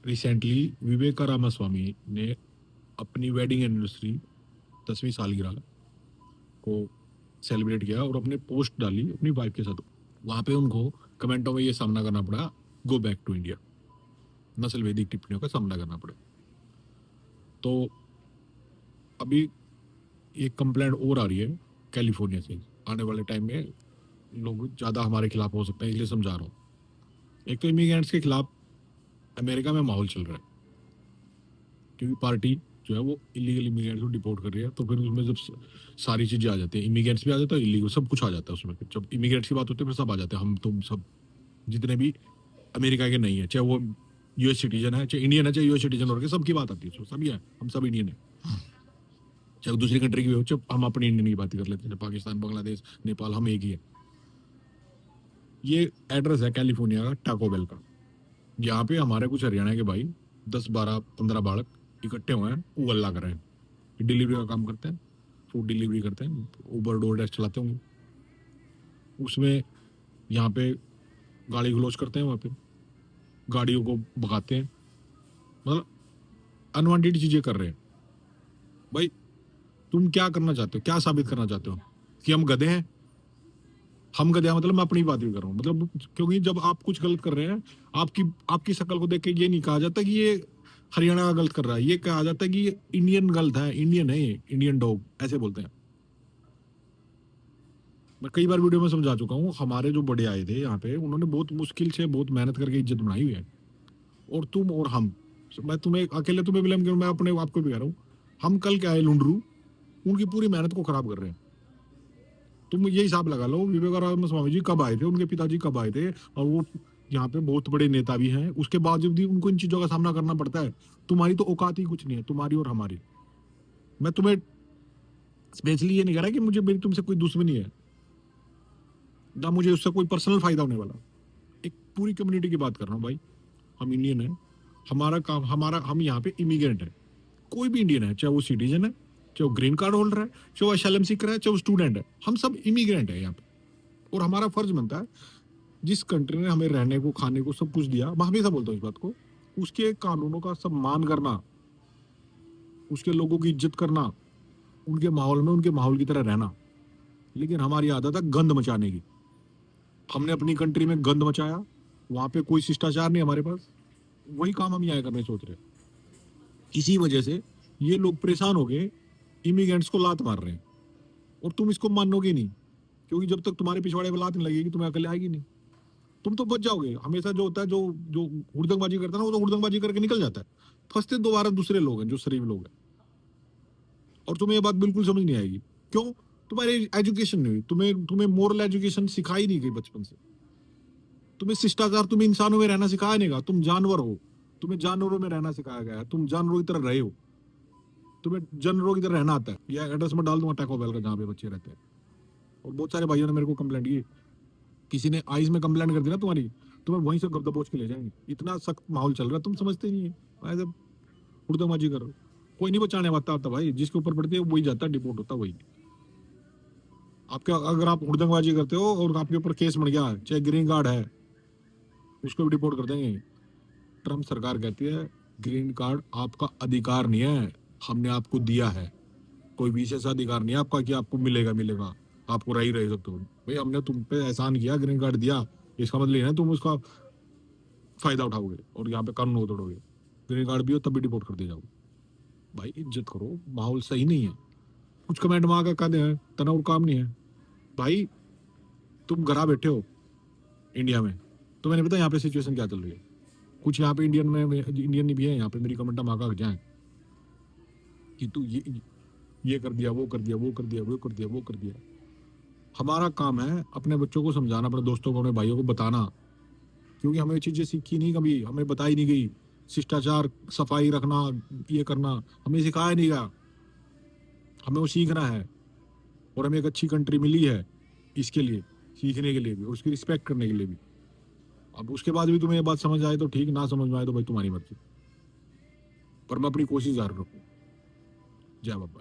Recently Viveka Ramaswamy ने अपनी wedding anniversary 10वीं सालगिरह को सेलिब्रेट किया और अपने पोस्ट डाली अपनी वाइफ के साथ। वहां पे उनको कमेंटों में ये सामना करना पड़ा, गो बैक टू इंडिया, नस्ल वैदिक टिप्पणियों का सामना करना पड़ा। तो अभी एक कंप्लेंट और आ रही है कैलिफोर्निया से। आने वाले टाइम में लोग ज़्यादा हमारे खिलाफ हो सकते हैं, इसलिए समझा रहा हूँ। एक तो इमिग्रेंट्स के खिलाफ अमेरिका में माहौल चल रहा है, क्योंकि पार्टी जो है वो इलीगल इमिग्रेंट्स को डिपोर्ट कर रही है। तो फिर उसमें जब सारी चीज़ें आ जाती है, इमिग्रेंट्स भी आ जाता है, इलीगल सब कुछ आ जाता है उसमें। फिर जब इमिग्रेंट्स की बात होती है फिर सब आ जाते हैं, हम तुम सब जितने भी अमेरिका के नहीं है, चाहे वो यूएस सिटीजन है, चाहे इंडियन है, चाहे यूएस सिटीजन हो, सबकी बात आती है, सभी है, हम सब इंडियन है। चाहे दूसरी कंट्री की भी हो, चाहे हम अपनी इंडियन की बात कर लेते हैं, पाकिस्तान, बांग्लादेश, नेपाल, हम एक ही है। ये एड्रेस है कैलिफोर्निया का टाको बेल का। यहाँ पे हमारे कुछ हरियाणा के भाई 10, 12, 15 बालक इकट्ठे हुए हैं, वो गल्ला कर रहे हैं, डिलीवरी का काम करते हैं, फूड डिलीवरी करते हैं, उबर डोर डैश चलाते होंगे। उसमें यहाँ पे गाड़ी गलौज करते हैं, वहाँ पे गाड़ियों को भगाते हैं, मतलब अनवांटेड चीजें कर रहे हैं। भाई तुम क्या करना चाहते हो, क्या साबित करना चाहते हो कि हम गधे हैं? हम गधे हैं मतलब मैं अपनी बात भी कर रहा हूँ, मतलब क्योंकि जब आप कुछ गलत कर रहे हैं, आपकी शक्ल को देख के ये नहीं कहा जाता कि ये हरियाणा का गलत कर रहा है, ये कहा जाता है कि ये इंडियन गलत है, इंडियन है, ये इंडियन डॉग, ऐसे बोलते हैं। मैं कई बार वीडियो में समझा चुका हूँ, हमारे जो बड़े आए थे यहाँ पे, उन्होंने बहुत मुश्किल से बहुत मेहनत करके इज्जत बनाई हुई है। और तुम और हम, मैं तुम्हें अकेले तुम्हें ब्लेम करूँ, मैं अपने आप को भी कह रहा हूँ, हम कल क्या है लुंडरू उनकी पूरी मेहनत को खराब कर रहे हैं। तुम ये हिसाब लगा लो, विवेकानंद स्वामी जी कब आए थे, उनके पिताजी कब आए थे, और वो यहाँ पे बहुत बड़े नेता भी हैं, उसके बावजूद भी उनको इन चीजों का सामना करना पड़ता है। तुम्हारी तो औकात ही कुछ नहीं है, तुम्हारी और हमारी। मैं तुम्हें स्पेशली ये नहीं कह रहा कि मुझे मेरी तुमसे कोई दुश्मनी है, ना मुझे उससे कोई पर्सनल फायदा होने वाला। एक पूरी कम्युनिटी की बात कर रहा हूँ भाई। हम इंडियन है, हमारा काम, हम यहाँ पे इमिग्रेंट है, कोई भी इंडियन है, चाहे वो सिटीजन है, चाहे वो ग्रीन कार्ड होल्डर है, चाहे वो असाइलम सीकर है, चाहे वो स्टूडेंट है, हम सब इमिग्रेंट है यहाँ पे। और हमारा फर्ज बनता है, जिस कंट्री ने हमें रहने को, खाने को, सब कुछ दिया, मैं हमेशा बोलता हूँ इस बात को, उसके कानूनों का सम्मान करना, उसके लोगों की इज्जत करना, उनके माहौल में उनके माहौल की तरह रहना। लेकिन हमारी आदत है गंद मचाने की। हमने अपनी कंट्री में गंद मचाया, वहां पे कोई शिष्टाचार नहीं हमारे पास, वही काम हम यहाँ करने सोच रहे हैं। इसी वजह से ये लोग परेशान हो गए, इमिग्रेंट्स को लात मार रहे हैं। और तुम इसको मानोगे नहीं, क्योंकि जब तक तुम्हारे पिछवाड़े में लात नहीं लगेगी, तुम्हें अकल आएगी नहीं, तुम तो बच जाओगे। हमेशा जो होता है, जो जो हुड़दंगबाजी करता है ना, वो तो हुड़दंगबाजी करके निकल जाता है। फंसते दोबारा दूसरे लोग हैं, जो शरीफ लोग हैं। और तुम्हें ये बात बिल्कुल समझ नहीं आएगी, क्यों? तुम्हारी एजुकेशन नहीं हुई, तुम्हें तुम्हें मोरल एजुकेशन सिखाई नहीं गई बचपन से। तुम्हें शिष्टाचार, तुम्हें इंसानों में रहना सिखाया नहीं गया। तुम जानवर हो, तुम्हें जानवरों में रहना सिखाया गया है, तुम जानवरों की तरह रहे हो, तुम्हें जानवरों की तरह रहना आता है। यह एड्रेस में डाल दूंगा टैको बेल का, जहाँ पे बच्चे रहते हैं। और बहुत सारे भाइयों ने मेरे को कंप्लेंट की, किसी ने आइज में कंप्लेंट कर दी ना तुम्हारी, तुम्हें वहीं से दबोच के ले जाएंगे। इतना सख्त माहौल चल रहा है, तुम समझते नहीं है, ऐसे हुड़दंगबाजी करो। कोई नहीं बचाने वाला आता भाई, जिसके ऊपर पड़ती है वही जाता है, डिपोर्ट होता है वही। आपके अगर आप हुड़दंगबाजी करते हो और आपके ऊपर केस बन गया, चाहे ग्रीन कार्ड है, उसको भी डिपोर्ट कर देंगे। ट्रम्प सरकार कहती है ग्रीन कार्ड आपका अधिकार नहीं है, हमने आपको दिया है, कोई विशेष अधिकार नहीं है आपका कि आपको मिलेगा मिलेगा, आपको रह ही रह सकते हो। भाई हमने तुम पे एहसान किया, ग्रीन कार्ड दिया, इसका मतलब ये है तुम उसका फायदा उठाओगे और यहाँ पे कानून को तोड़ोगे। ग्रीन कार्ड भी हो तब भी डिपोर्ट कर दिया जाओगे। भाई इज्जत करो, माहौल सही नहीं है। कुछ कमेंट में आकर कहते हैं तनाव काम नहीं है। भाई तुम घर बैठे हो इंडिया में, तो मैंने पता यहाँ पे सिचुएशन क्या चल रही है। कुछ यहाँ पे इंडियन भी है यहाँ पे, मेरी कमेंट में आकर जाए कि तू ये कर दिया, वो कर दिया, वो कर दिया, वो कर दिया, वो कर दिया। हमारा काम है अपने बच्चों को समझाना, अपने दोस्तों को, अपने भाइयों को बताना, क्योंकि हमें चीजें सीखी नहीं, कभी हमें बताई नहीं गई। शिष्टाचार, सफाई रखना, ये करना हमें सिखाया नहीं गया। हमें वो सीखना है, और हमें एक अच्छी कंट्री मिली है इसके लिए, सीखने के लिए भी और उसकी रिस्पेक्ट करने के लिए भी। अब उसके बाद भी तुम्हें ये बात समझ आए तो ठीक, ना समझ में आए तो भाई तुम्हारी मर्जी, पर मैं अपनी कोशिश जारी रखूँ। जय बाबा।